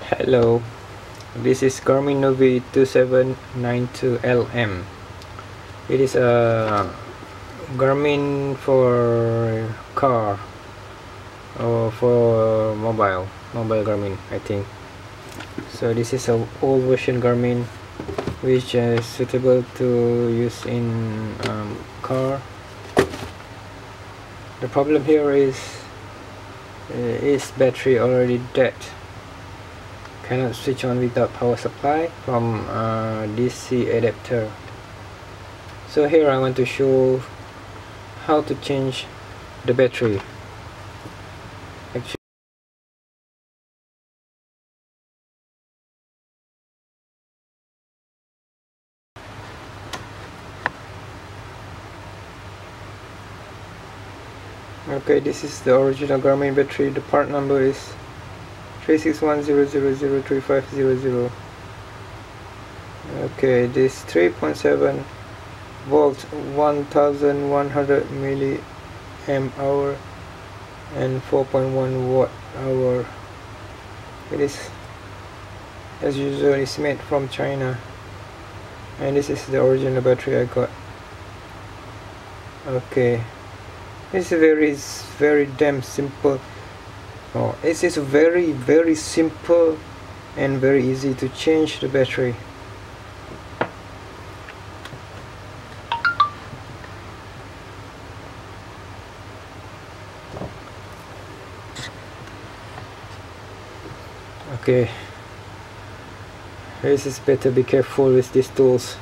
Hello, this is Garmin Nuvi 2792LM. It is a Garmin for car or for mobile Garmin, I think. So this is a old version Garmin which is suitable to use in car. The problem here is battery already dead. Cannot switch on without power supply from DC adapter. So here I want to show how to change the battery. Okay, this is the original Garmin battery. The part number is 361000350. Okay, this 3.7 volt 1100 milliamp hour and 4.1 watt hour. It is, as usual, is made from China, and this is the original battery I got. Okay, it's very damn simple. Oh, it is very simple and very easy to change the battery. Okay, this is better be careful with these tools.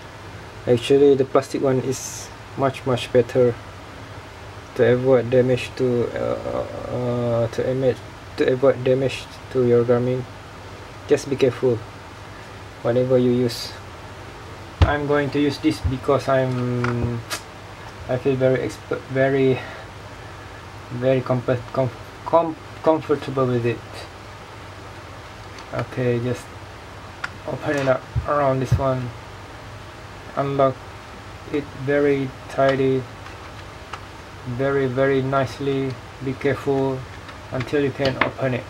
Actually, the plastic one is much better to avoid damage to avoid damage to your Garmin. Just be careful whatever you use. I'm going to use this because I feel very comfortable with it. Okay, just open it up around this one, unlock it very tidy, very nicely. Be careful until you can open it.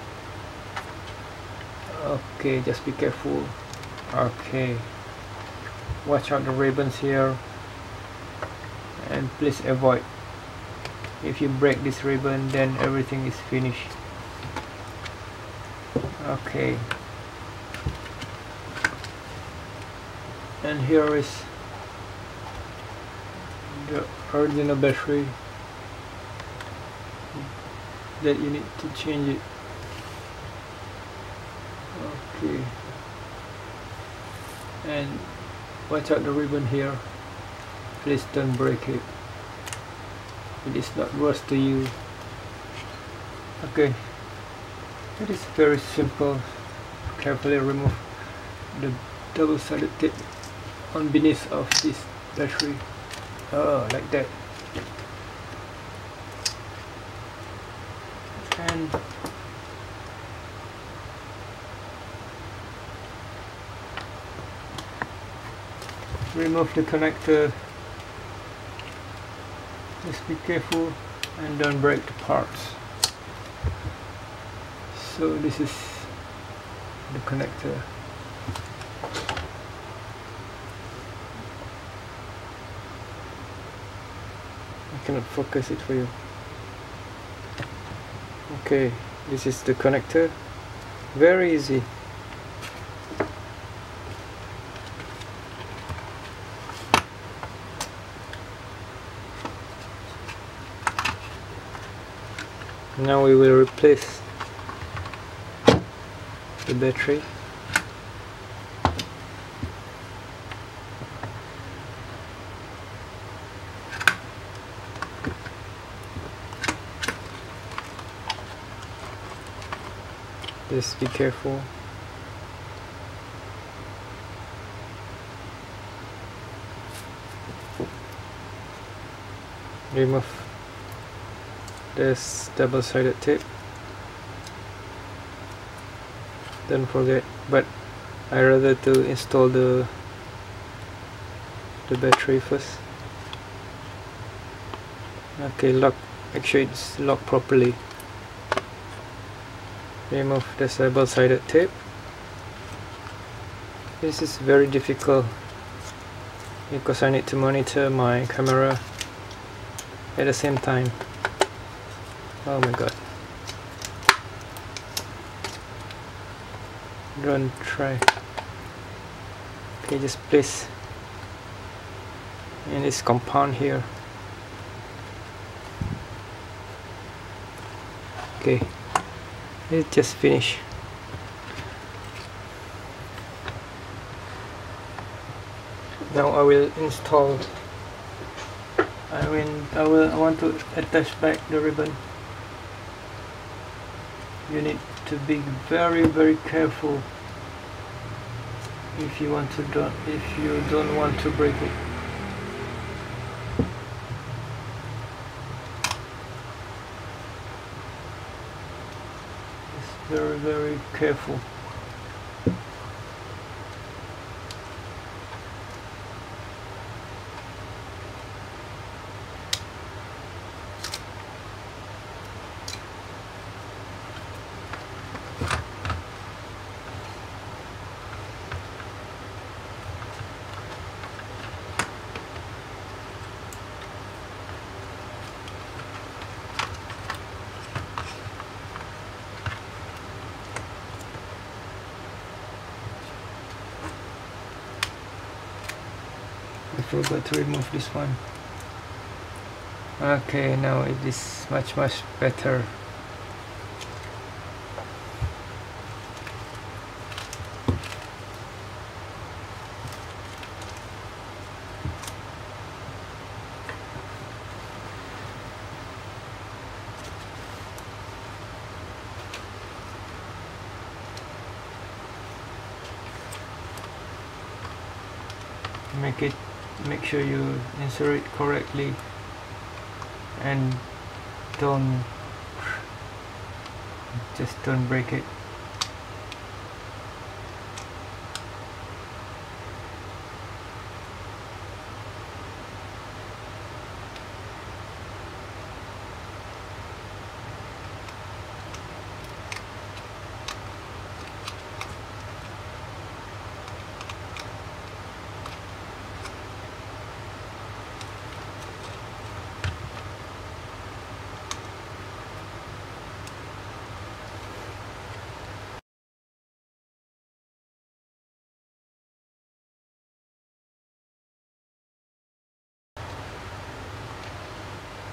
Okay, just be careful. Okay, watch out the ribbons here, and please avoid. If you break this ribbon, then everything is finished. Okay, and here is the original battery that you need to change it. Okay, and watch out the ribbon here. Please don't break it. It is not worth to you. Okay, it is very simple. Carefully remove the double-sided tape on beneath of this battery. Oh, like that. And remove the connector. Just be careful and don't break the parts. So this is the connector. I cannot focus it for you. Okay, this is the connector. Very easy. Now we will replace the battery. Just be careful. Remove this double-sided tape. Don't forget, but I rather to install the battery first. Okay, lock. Make sure it's locked properly. Remove the double-sided tape. This is very difficult because I need to monitor my camera at the same time. Oh my god. Don't try. Okay, just place in this compound here. Okay, it just finished. Now I will install. I want to attach back the ribbon. You need to be very careful if you don't want to break it. Just very careful. I forgot to remove this one. Okay, now it is much better. Make sure you insert it correctly and don't break it.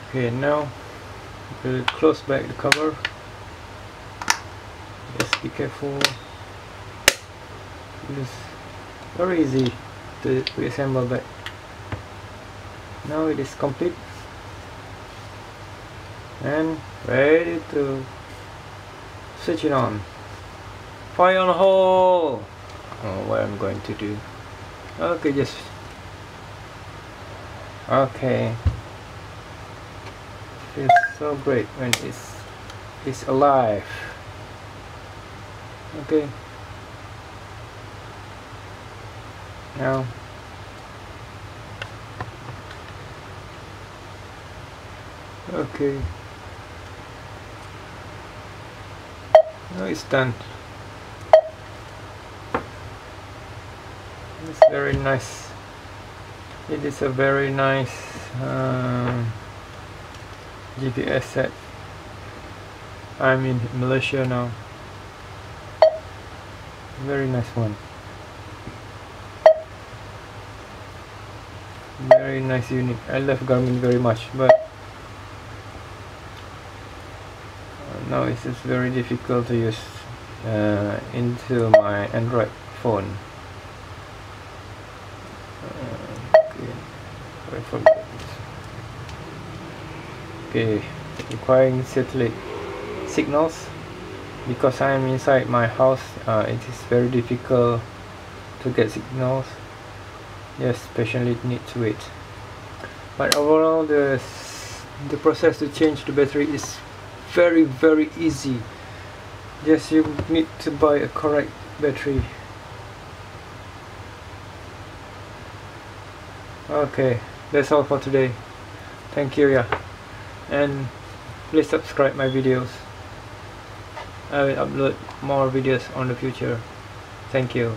Okay, now we'll close back the cover. Just be careful. It's very easy to reassemble back. Now it is complete and ready to switch it on. Fire on hold. Oh, what I'm going to do? Okay, just okay. Feels so great when it's alive. Okay. Now okay. Now it's done. It's very nice. It is a very nice GPS set. I'm in Malaysia now. Very nice one. Very nice unit. I love Garmin very much, but now it's just very difficult to use into my Android phone. Okay, requiring satellite signals. Because I am inside my house, it is very difficult to get signals. Yes, especially need to wait. But overall, the process to change the battery is very easy. Just you need to buy a correct battery. Okay, that's all for today. Thank you, yeah, and please subscribe my videos. I will upload more videos on the future. Thank you.